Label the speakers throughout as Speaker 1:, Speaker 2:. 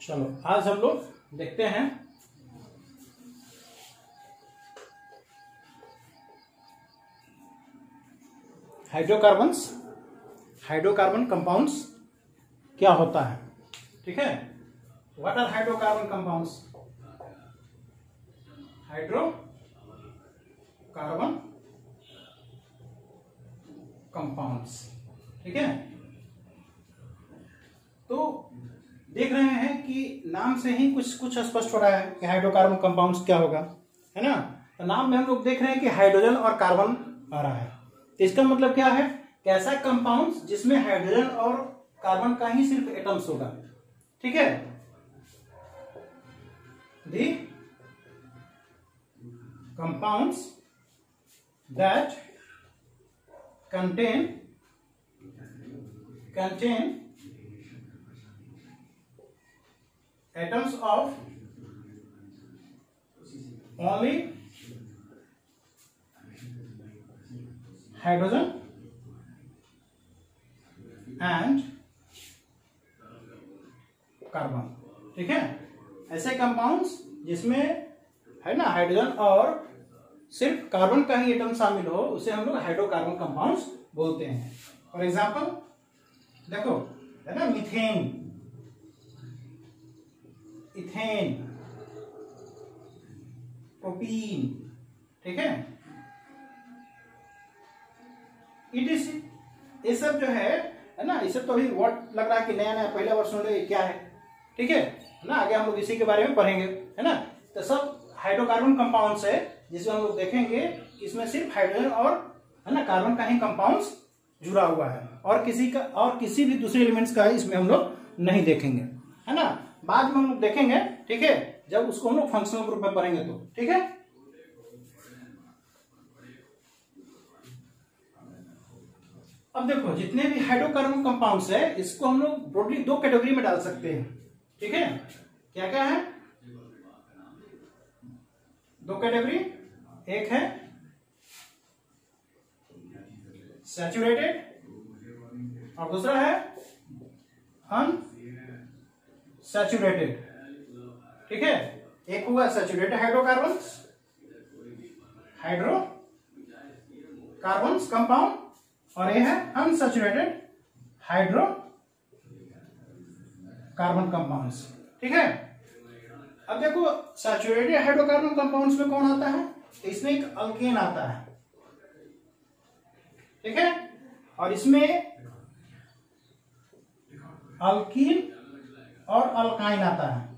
Speaker 1: चलो आज हम लोग देखते हैं हाइड्रोकार्बन कंपाउंड्स क्या होता है। ठीक है, what are hydrocarbon compounds? Hydrocarbon compounds. ठीक है, तो देख रहे हैं कि नाम से ही कुछ कुछ स्पष्ट हो रहा है कि हाइड्रोकार्बन कंपाउंड्स क्या होगा, है ना। तो नाम में हम लोग देख रहे हैं कि हाइड्रोजन और कार्बन आ रहा है, तो इसका मतलब क्या है कि ऐसा कंपाउंड्स जिसमें हाइड्रोजन और कार्बन का ही सिर्फ एटम्स होगा। ठीक है, the compounds that contain atoms of only hydrogen and carbon. ठीक है, ऐसे कंपाउंड्स जिसमें है ना हाइड्रोजन और सिर्फ कार्बन का ही एटम शामिल हो उसे हम लोग हाइड्रोकार्बन कंपाउंड्स बोलते हैं। फॉर एग्जांपल देखो, है ना, मीथेन, इथेन, प्रोपीन। ठीक है, ETC ये सब जो है ना, ये सब तो अभी वर्ड लग रहा है कि नया नया पहला वर्ड सुन रहे क्या है। ठीक है ना, आगे हम लोग इसी के बारे में पढ़ेंगे, है ना। तो सब हाइड्रोकार्बन कंपाउंड्स है जिसमें हम लोग देखेंगे कि इसमें सिर्फ हाइड्रोजन और है ना कार्बन का ही कंपाउंड्स जुड़ा हुआ है और किसी भी दूसरे एलिमेंट्स का इसमें हम लोग नहीं देखेंगे, है ना। बाद में हम लोग देखेंगे, ठीक है, जब उसको हम लोग फंक्शनल ग्रुप में पढ़ेंगे तो। ठीक है, अब देखो जितने भी हाइड्रोकार्बन कंपाउंड्स है इसको हम लोग ब्रॉडली दो कैटेगरी में डाल सकते हैं। ठीक है, क्या क्या है? दो कैटेगरी, एक है सैचुरेटेड और दूसरा है अनसैचुरेटेड। ठीक है, एक हुआ सैचुरेटेड हाइड्रोकार्बन्स कंपाउंड और ये है अनसैचुरेटेड हाइड्रोकार्बन कंपाउंड्स। ठीक है, अब देखो सैचुरेटेड हाइड्रोकार्बन कंपाउंड्स में कौन आता है? तो इसमें एक अल्केन आता है। ठीक है, और इसमें अल्कीन और अल्काइन आता है।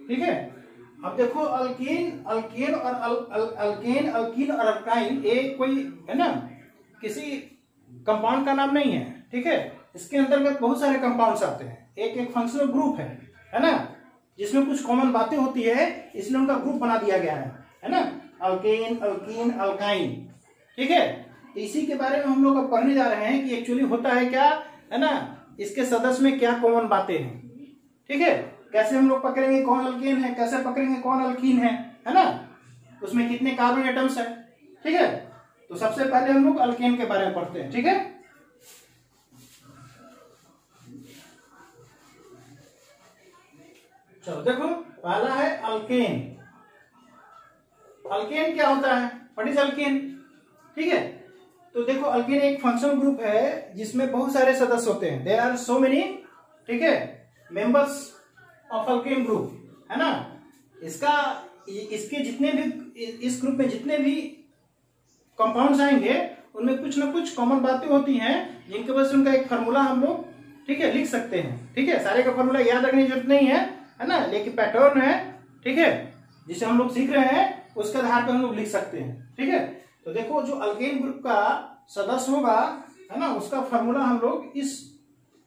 Speaker 1: ठीक है, अब देखो अल्कीन और अल्कीन और अल्काइन एक कोई है ना किसी कंपाउंड का नाम नहीं है। ठीक है, इसके अंतर्गत बहुत सारे कंपाउंड्स आते हैं, एक एक फंक्शनल ग्रुप है ना, जिसमें कुछ कॉमन बातें होती है इसलिए उनका ग्रुप बना दिया गया है ना, अल्केन, अल्कीन, अल्काइन। ठीक है, इसी के बारे में हम लोग अब पढ़ने जा रहे हैं कि एक्चुअली होता है क्या, है ना, इसके सदस्य में क्या कॉमन बातें हैं। ठीक है, कैसे हम लोग पकड़ेंगे कौन अल्केन है, कैसे पकड़ेंगे कौन अल्कीन है ना, उसमें कितने कार्बन एटम्स है। ठीक है, तो सबसे पहले हम लोग अल्केन के बारे में पढ़ते हैं। ठीक है, चलो देखो, पहला है अल्केन। अल्केन क्या होता है? What is alkane? ठीक है, तो देखो अल्केन एक फंक्शनल ग्रुप है जिसमें बहुत सारे सदस्य होते हैं। देयर आर सो मेनी, ठीक है, मेंबर्स ऑफ अल्केन ग्रुप, है ना। इसके जितने भी इस ग्रुप में जितने भी कंपाउंड्स आएंगे उनमें कुछ ना कुछ कॉमन बातें होती हैं जिनके वजह से उनका एक फार्मूला हम लोग, ठीक है, लिख सकते हैं। ठीक है, सारे का फार्मूला याद रखने की जरूरत नहीं है ना, लेकिन पैटर्न है, ठीक है, जिसे हम लोग सीख रहे हैं उसके आधार पर हम लोग लिख सकते हैं। ठीक है, तो देखो जो अल्केन ग्रुप का सदस्य होगा, है ना, उसका फार्मूला हम लोग इस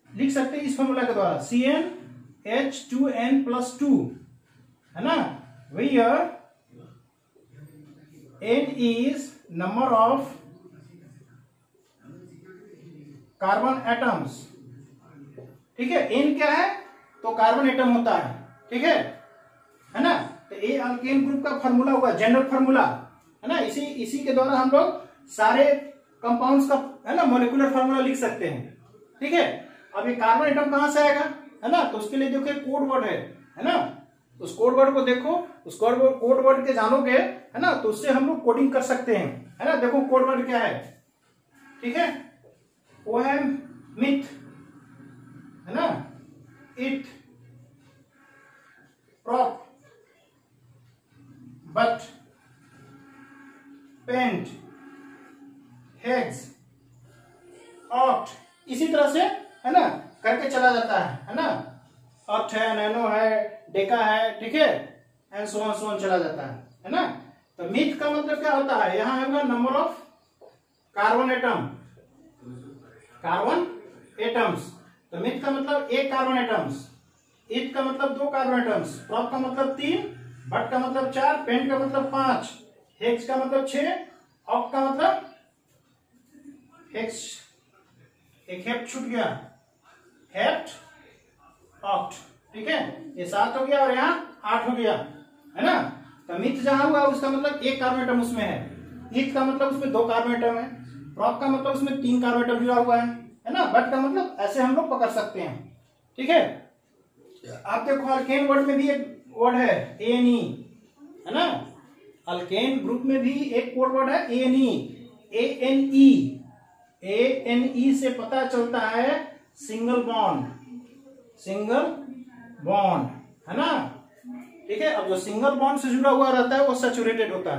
Speaker 1: लिख सकते हैं इस फार्मूला के द्वारा, CnH2n+2, है ना, where n is number of carbon atoms. ठीक है, n क्या है? तो कार्बन एटम होता है। ठीक है ना, तो ये अल्केन ग्रुप का फार्मूला हुआ, जनरल फार्मूला, है ना। इसी के द्वारा हम लोग सारे कंपाउंड्स का, है ना, मॉलिक्यूलर फार्मूला लिख सकते हैं। ठीक है, अब ये कार्बन एटम कहां से आएगा? है ना, तो उसके लिए देखो एक कोड वर्ड है ना, उस कोड वर्ड को देखो, उस कोड वर्ड के जानोगे, है ना, तो उससे हम लोग कोडिंग कर सकते हैं, है ना। देखो कोड वर्ड क्या है, ठीक है, वो है मिथ, है ना, इट, प्रॉप, बट, पेंट, हेग्स, ऑट, इसी तरह से, है ना, करके चला जाता है ना। ऑट है, नैनो है, डेका है, ठीक है, एंड सो ऑन चला जाता है ना। तो मिथ का मतलब क्या होता है, यहां होगा नंबर ऑफ कार्बन एटम्स। तो मिथ का मतलब एक कार्बन एटम्स, इथ का मतलब 2 कार्बन एटम्स, प्रॉप का मतलब 3, बट का मतलब 4, पेंट का मतलब 5, हेक्स का मतलब 6, ऑक्ट का मतलब हेक्स, एक हेप्ट छूट गया, हेप्ट, ऑक्ट, ठीक है, ये 7 हो गया और यहाँ 8 हो गया, है ना। तो मिथ जहां हुआ उसका मतलब एक कार्बन एटम उसमें है, इथ का मतलब उसमें 2 कार्बन एटम है, प्रॉप का मतलब उसमें 3 कार्बन एटम जुड़ा हुआ है ना, बट का मतलब ऐसे हम लोग पकड़ सकते हैं, ठीक है। आप देखो अल्केन वर्ड में भी एक वर्ड है एएनई, है ना, अल्केन ग्रुप में भी एक कोड वर्ड है एएनई। एएनई से पता चलता है सिंगल बॉन्ड, है ना, ठीक है। अब जो सिंगल बॉन्ड से जुड़ा हुआ रहता है वो सैचुरेटेड होता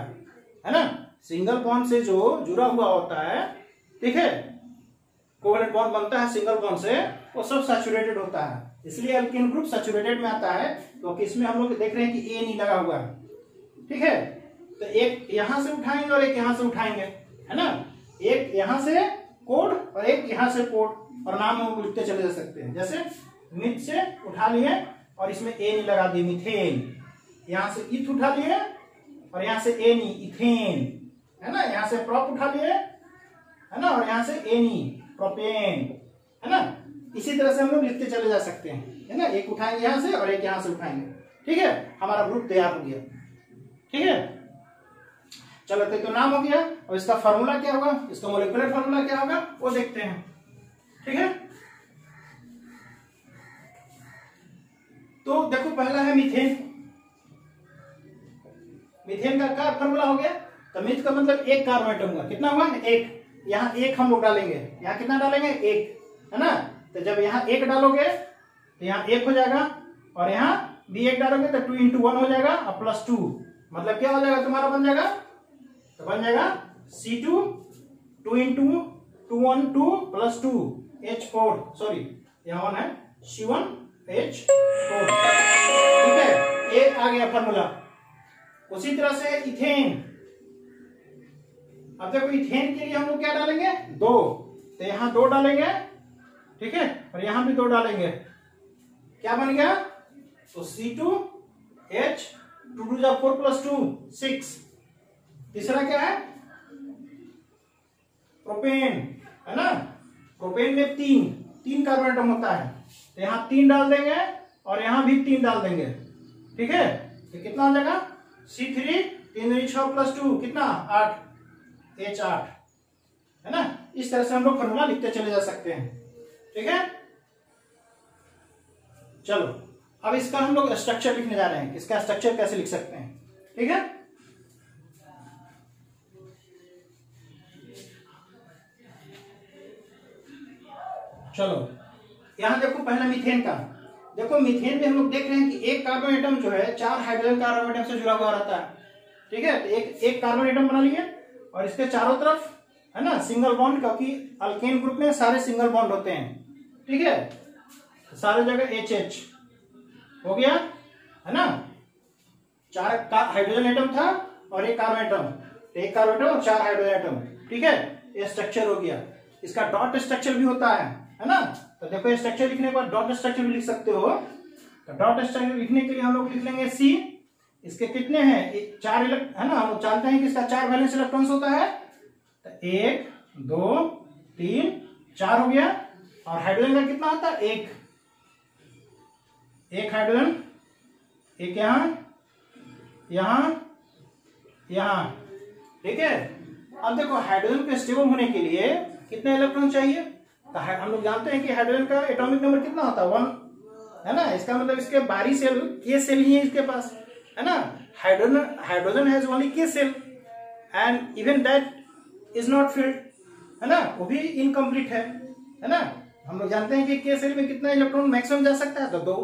Speaker 1: है ना, सिंगल बॉन्ड से जो जुड़ा हुआ होता है, ठीक है, कोवलेंट बॉन्ड बनता है सिंगल बॉन्ड से, वो सब सैचुरेटेड होता है, इसलिए अल्केन ग्रुप सैचुरेटेड में आता है। तो इसमें हम लोग देख रहे हैं कि ए नहीं लगा हुआ है, ठीक है। तो एक यहां से उठाएंगे और एक यहां से उठाएंगे, है ना, एक यहां से कोड और एक यहां से कोड, और नाम हम लिखते चले जा सकते हैं। जैसे मिथ से उठा लिए और इसमें ए नहीं लगा दिए, मिथेन, यहां से इथ उठा लिए और यहां से ए नहीं, इथेन, है ना, यहां से प्रॉप उठा लिए, है ना, और यहां से ए नहीं, प्रोपेन, है ना। इसी तरह से हम लोग लिखते चले जा सकते हैं, है ना, एक उठाएंगे यहां से और एक यहां से उठाएंगे, ठीक है, हमारा ग्रुप तैयार हो गया, ठीक है। चलो तो नाम हो गया, और इसका फार्मूला क्या होगा, इसका मोलिकुलर फार्मूला क्या होगा वो देखते हैं, ठीक है। तो देखो पहला है मीथेन, मीथेन का क्या फार्मूला हो गया, तो मिथ का मतलब एक कार्बन एटम हुआ, कितना हुआ, एक, यहाँ एक हम लोग डालेंगे, यहाँ कितना डालेंगे, एक, है ना। तो जब यहाँ एक डालोगे तो यहाँ एक हो जाएगा, और यहाँ भी एक डालोगे तो 2 into 1 हो जाएगा, और +2, मतलब क्या हो जाएगा तुम्हारा, बन जाएगा, तो बन जाएगा C2, 2 into 2 1 2 +2 H4, सॉरी यहाँ 1 है, C1H4, ठीक है, एक आ गया फार्मूला। उसी तरह से इथेन, अब देखो इथेन के लिए हम लोग क्या डालेंगे, 2, तो यहां 2 डालेंगे, ठीक है, और यहां भी 2 डालेंगे, क्या बन गया, तो C2H, 2 2 4 +2 6। तीसरा क्या है, प्रोपेन, है ना, प्रोपेन में 3 कार्बन एटम होता है, तो यहां 3 डाल देंगे और यहां भी 3 डाल देंगे, ठीक है, तो कितना हो जाएगा, C3, 3 6 +2 कितना, 8, H8, है ना। इस तरह से हम लोग फॉर्मूला लिखते चले जा सकते हैं, ठीक है। चलो अब इसका हम लोग स्ट्रक्चर लिखने जा रहे हैं, इसका स्ट्रक्चर कैसे लिख सकते हैं, ठीक है। चलो यहां देखो पहला मीथेन का, देखो मीथेन में हम लोग देख रहे हैं कि एक कार्बन एटम जो है 4 हाइड्रोजन कार्बन एटम से जुड़ा हुआ रहता है, ठीक है। तो एक कार्बन एटम बना लिए और इसके चारों तरफ, है ना, सिंगल बॉन्ड, क्योंकि अल्केन ग्रुप में सारे सिंगल बॉन्ड होते हैं, ठीक है, सारे जगह HH हो गया, है ना, 4 हाइड्रोजन एटम था और एक कार्बन एटम, तो एक कार्बन एटम और 4 हाइड्रोजन एटम, ठीक है, ये स्ट्रक्चर हो गया। इसका डॉट स्ट्रक्चर भी होता है ना, तो देखो स्ट्रक्चर लिखने के बाद डॉट स्ट्रक्चर भी लिख सकते हो, तो डॉट स्ट्रक्चर लिखने के लिए हम लोग लिख लेंगे C, इसके कितने हैं, 4 इलेक्ट्रॉन, है ना, हम लोग जानते हैं कि इसका 4 वैलेंस इलेक्ट्रॉन्स होता है, तो 1 2 3 4 हो गया, और हाइड्रोजन का कितना होता है, एक हाइड्रोजन, एक यहां, ठीक है। अब देखो हाइड्रोजन के स्टेबल होने के लिए कितने इलेक्ट्रॉन चाहिए, तो हम लोग जानते हैं कि हाइड्रोजन का एटॉमिक नंबर कितना होता है, है ना, इसका मतलब इसके बाहरी सेल के सेल ही है इसके पास, है ना। Hydrogen has only K shell and even that is not filled, है ना, वो भी इनकम्प्लीट है ना। हम लोग जानते हैं कि के सेल में कितना इलेक्ट्रॉन मैक्सिमम जा सकता है, तो 2,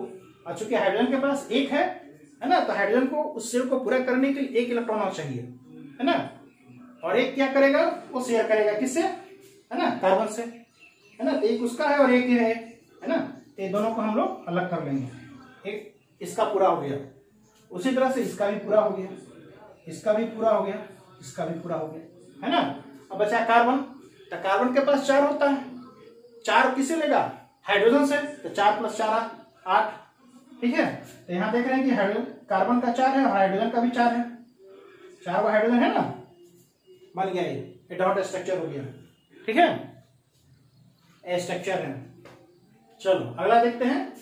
Speaker 1: और चूंकि हाइड्रोजन के पास 1 है ना, तो हाइड्रोजन को उस सेल को पूरा करने के लिए 1 इलेक्ट्रॉन और चाहिए, है ना। और एक क्या करेगा, वो शेयर करेगा किससे, है ना, कार्बन से, है ना। तो एक उसका है और एक है ना। तो ये दोनों को हम लोग अलग कर लेंगे, एक इसका पूरा हो गया, उसी तरह से इसका भी पूरा हो गया, इसका भी पूरा हो गया, इसका भी पूरा हो गया, है ना। अब बचा कार्बन, तो कार्बन के पास 4 होता है, 4 किससे लेगा, हाइड्रोजन से, तो 4 + 4 8, ठीक है। तो यहां देख रहे हैं कि हाइड्रोजन कार्बन का 4 है और हाइड्रोजन का भी 4 है, 4 वो हाइड्रोजन है ना, बन गया ये डॉट स्ट्रक्चर हो गया, ठीक है, ए स्ट्रक्चर है। चलो अगला देखते हैं,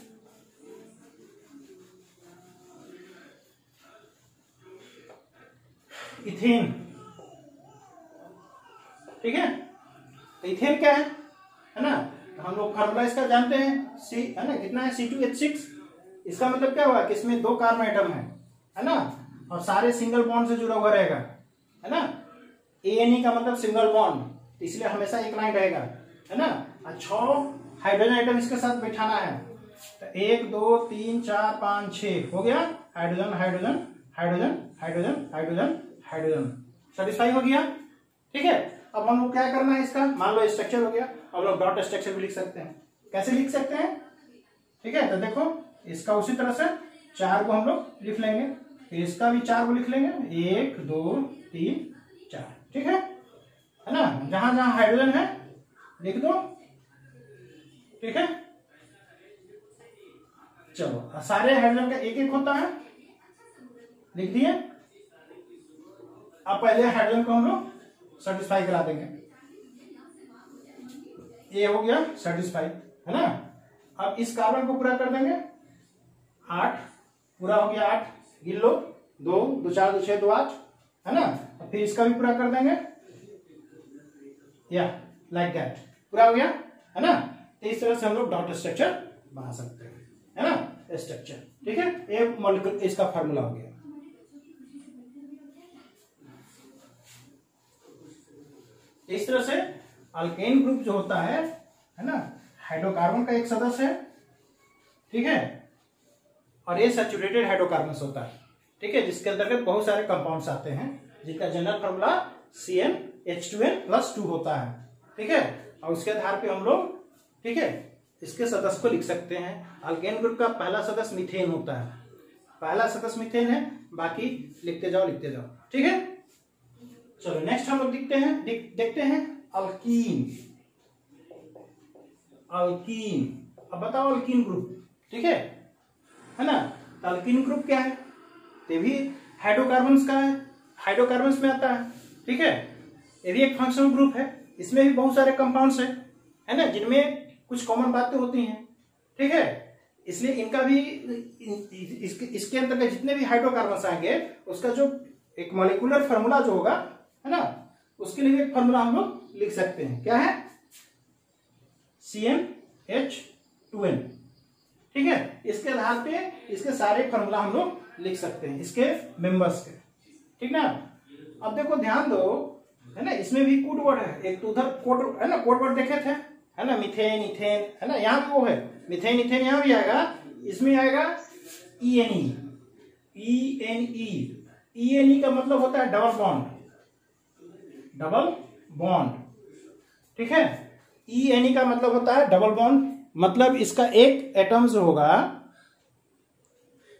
Speaker 1: इथेन, ठीक है। तो इथेन क्या है ना, तो हम लोग फार्मूला इसका जानते हैं, सी है ना, कितना है C2H6, इसका मतलब क्या हुआ कि इसमें 2 कार्बन एटम है ना, और सारे सिंगल बॉन्ड से जुड़ा हुआ रहेगा, है ना। ANE का मतलब सिंगल बॉन्ड, इसलिए हमेशा एक लाइन रहेगा, है ना। और 6 हाइड्रोजन आइटम इसके साथ बैठाना है, तो 1 2 3 4 5 6 हो गया, hydrogen hydrogen hydrogen hydrogen hydrogen hydrogen, satisfy हो गया, ठीक है। अब हम लोग क्या करना है, इसका मान लो स्ट्रक्चर हो गया, अब लोग डॉट स्ट्रक्चर भी लिख सकते हैं, कैसे लिख सकते हैं, ठीक है। तो देखो इसका उसी तरह से 4 को हम लोग लिख लेंगे, फिर इसका भी 4 को लिख लेंगे, 1 2 3 4, ठीक है ना। जहां जहां हाइड्रोजन है लिख दो, ठीक है। चलो सारे हाइड्रोजन का 1 1 होता है, लिख दिए। अब पहले हाइड्रोजन को हम लोग सेटिस्फाई करा देंगे, ये हो गया सेटिस्फाई, है ना। अब इस कार्बन को पूरा कर देंगे, 8 पूरा हो गया, 8 गिन लो, 2 2 4 2 6 2 8, है ना। फिर इसका भी पूरा कर देंगे, या लाइक दैट, पूरा हो गया, है ना। तो इस तरह से हम लोग डॉट स्ट्रक्चर बना सकते हैं, है ना, स्ट्रक्चर, ठीक है। ये मॉलिक्यूल इसका फार्मूला हो गया। इस तरह से अल्केन ग्रुप जो होता है ना, हाइड्रोकार्बन का एक सदस्य है, ठीक है, और ये सैचुरेटेड हाइड्रोकार्बन होता है, ठीक है, जिसके अंतर्गत बहुत सारे कंपाउंड्स आते हैं, जिनका जनरल फार्मूला CnH2n+2 होता है, ठीक है। और उसके आधार पे हम लोग, ठीक है, इसके सदस्य को लिख सकते हैं। अल्केन ग्रुप का पहला सदस्य मीथेन होता है, पहला सदस्य मीथेन है, बाकी लिखते जाओ, ठीक है। चलो नेक्स्ट हम लोग देखते हैं अल्कीन। अब बताओ अल्कीन ग्रुप, ठीक है ना। अल्कीन ग्रुप क्या है, ये भी हाइड्रोकार्बन्स का है, हाइड्रोकार्बन्स में आता है, ठीक है। ये भी एक फंक्शनल ग्रुप है, इसमें भी बहुत सारे कंपाउंड्स है ना, जिनमें कुछ कॉमन बातें होती हैं, ठीक है। इसलिए इनका भी इसके अंतर्गत जितने भी हाइड्रोकार्बन्स आएंगे, उसका जो एक मॉलिक्यूलर फार्मूला जो होगा, है ना, उसके लिए एक फार्मूला हम लोग लिख सकते हैं, क्या है, CnH2n, ठीक है। इसके आधार पे इसके सारे फार्मूला हम लोग लिख सकते हैं, इसके मेंबर्स के, ठीक ना। अब देखो ध्यान दो, है ना, इसमें भी कोड वर्ड है, एक तो उधर कोड है ना, कोड वर्ड देखे थे, है ना, मीथेन इथेन, है ना, यहाँ भी वो है मीथेन इथेन, यहाँ भी आएगा, इसमें आएगा ENE, ENE का मतलब होता है डबल बॉन्ड, ठीक है। ENE का मतलब होता है डबल बॉन्ड, मतलब इसका एक एटम्स होगा,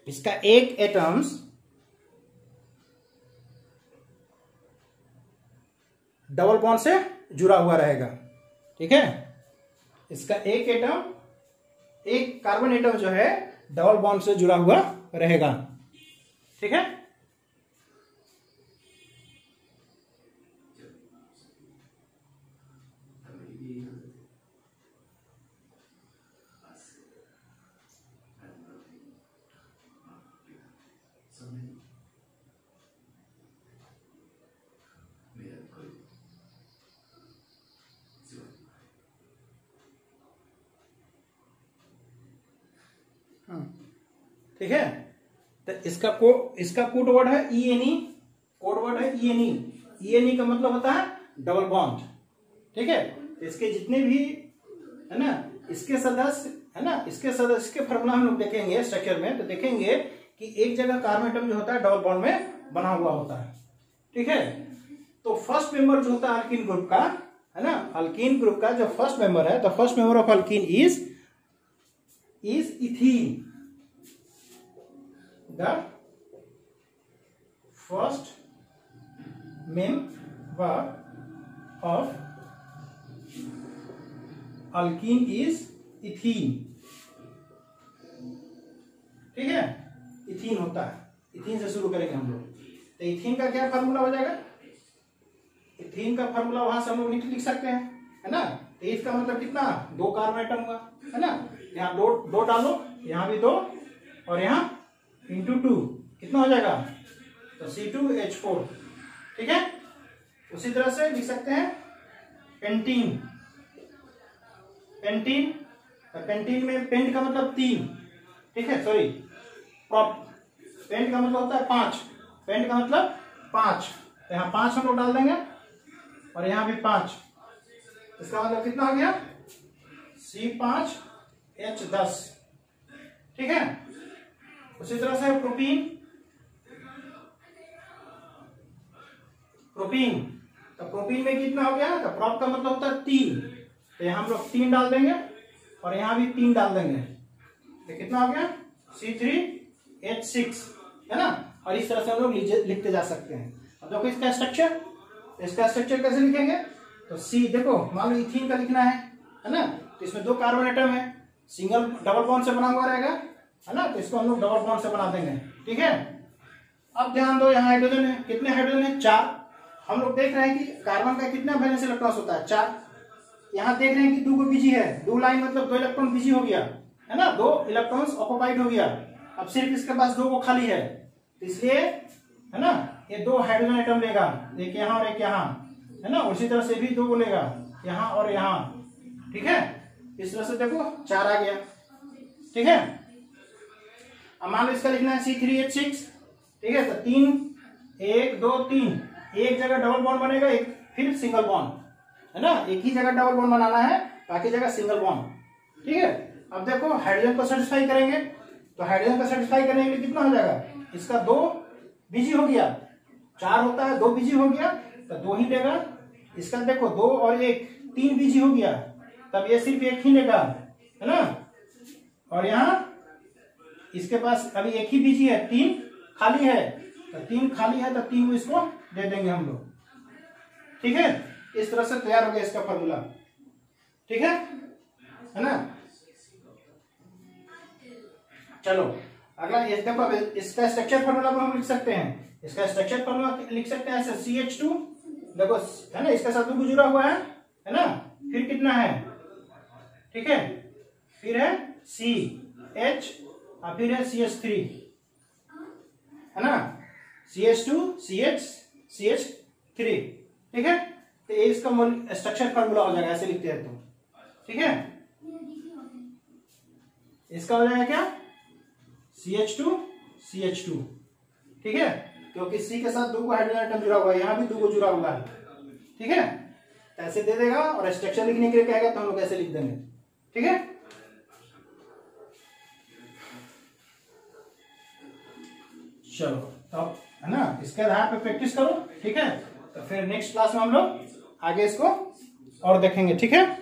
Speaker 1: इसका एक एटम्स डबल बॉन्ड से जुड़ा हुआ रहेगा, ठीक है। इसका एक एटम, एक कार्बन एटम जो है डबल बॉन्ड से जुड़ा हुआ रहेगा, ठीक है। ठीक है। तो इसका कोड वर्ड है ENE, कोड वर्ड है ENE। ENE का मतलब होता है डबल बॉन्ड, ठीक है। इसके जितने भी है ना, इसके सदस्य है ना, इसके फार्मूला हम लोग देखेंगे स्ट्रक्चर में, तो देखेंगे कि एक जगह कार्बन एटम जो होता है डबल बॉन्ड में बना हुआ होता है, ठीक है। तो फर्स्ट मेंबर जो होता है अल्कीन ग्रुप का, है ना, अल्कीन ग्रुप का जो फर्स्ट मेंबर है, तो first member of alkene is ethene. The first member of alkene is ethene, ठीक है। इथीन होता है, इथीन से शुरू करेंगे हम लोग। तो इथीन का क्या फार्मूला हो जाएगा? इथीन का फार्मूला वहां से हम लोग लिख सकते हैं, है ना। तो इसका मतलब कितना, 2 कार्बन एटम हुआ, है ना। यहाँ दो डालो, यहाँ भी 2 और यहाँ इंटू 2 कितना हो जाएगा, तो C2H4, ठीक है। उसी तरह से लिख सकते हैं पेंटीन। पेंटीन, पेंटीन में पेंट का मतलब 3, ठीक है, सॉरी पेंट का मतलब होता है 5, पेंट का मतलब 5, तो यहाँ 5 हम लोग डाल देंगे और यहाँ भी 5, इसका मतलब कितना हो गया, C5H10, ठीक है। उसी तरह से प्रोपीन, तो प्रोपीन में कितना हो गया, तो प्रोप का मतलब होता है 3, तो यहाँ हम लोग 3 डाल देंगे और यहाँ भी 3 डाल देंगे, तो कितना हो गया, C3H6, है ना। और इस तरह से हम लोग लिखते जा सकते हैं। अब देखो इसका स्ट्रक्चर कैसे लिखेंगे, तो C देखो, मान लो इथीन का लिखना है ना, तो इसमें 2 कार्बन एटम है, सिंगल डबल बॉन्ड से बना हुआ रहेगा, है ना, तो इसको हम लोग डबल बॉन्ड से बना देंगे, ठीक है। अब ध्यान दो, यहाँ हाइड्रोजन है, कितने हाइड्रोजन है, 4। हम लोग देख रहे हैं कि कार्बन का कितना वैलेंस इलेक्ट्रॉन होता है, 4। यहाँ देख रहे हैं कि 2 को बिजी है, 2 लाइन मतलब 2 इलेक्ट्रॉन बिजी हो गया, है ना, 2 इलेक्ट्रॉन्स ऑक्युपाइड हो गया। अब सिर्फ इसके पास 2 को खाली है, इसलिए है ना, ये 2 हाइड्रोजन एटम लेगा, एक यहाँ और एक यहाँ, है ना। उसी तरह से भी 2 को लेगा, यहाँ और यहाँ, ठीक है। इस तरह से देखो 4 आ गया, ठीक है। अब मान लो इसका लिखना है C3H6, ठीक है। तो 3, 1 2 3, एक जगह डबल बॉन्ड बनेगा, एक फिर सिंगल बॉन्ड, है ना, एक ही जगह डबल बॉन्ड बनाना है, बाकी जगह सिंगल बॉन्ड, ठीक है। अब देखो हाइड्रोजन को सेटिस्फाई करेंगे, तो हाइड्रोजन को सेटिस्फाई करने के लिए कितना हो जाएगा, इसका 2 बिजी हो गया, 4 होता है, 2 बिजी हो गया तो 2 ही लेगा। इसका देखो 2 और 1, 3 बिजी हो गया, तब ये सिर्फ 1 ही लेगा, है ना। और यहाँ इसके पास अभी 1 ही बिजी है, 3 खाली है, तो 3 खाली है, तो 3 को इसको दे देंगे हम लोग, ठीक है। इस तरह से तैयार हो गया इसका फॉर्मूला, ठीक है ना। चलो अगला ये देखो, इसका स्ट्रक्चर फॉर्मूला हम लिख सकते हैं, इसका स्ट्रक्चर फॉर्मूला लिख सकते हैं ऐसे, CH2 देखो, है ना, इसके साथ 2 जुड़ा हुआ है ना, फिर कितना है, ठीक है, फिर है CH और फिर है CH3, है ना, CH2 CH CH3, ठीक है। तो ये इसका स्ट्रक्चर फॉर्मूला हो जाएगा, ऐसे लिखते हैं तो, ठीक है। इसका हो जाएगा क्या, CH2 CH2, ठीक है, क्योंकि C के साथ 2 को हाइड्रोजन एटम जुड़ा हुआ है, यहाँ भी 2 को जुड़ा हुआ है, ठीक है। ऐसे दे देगा और स्ट्रक्चर लिखने के लिए कहेगा तो हम लोग ऐसे लिख देंगे, ठीक है। चलो तब, है ना, इसके आधार पे प्रैक्टिस करो, ठीक है। तो फिर नेक्स्ट क्लास में हम लोग आगे इसको और देखेंगे, ठीक है।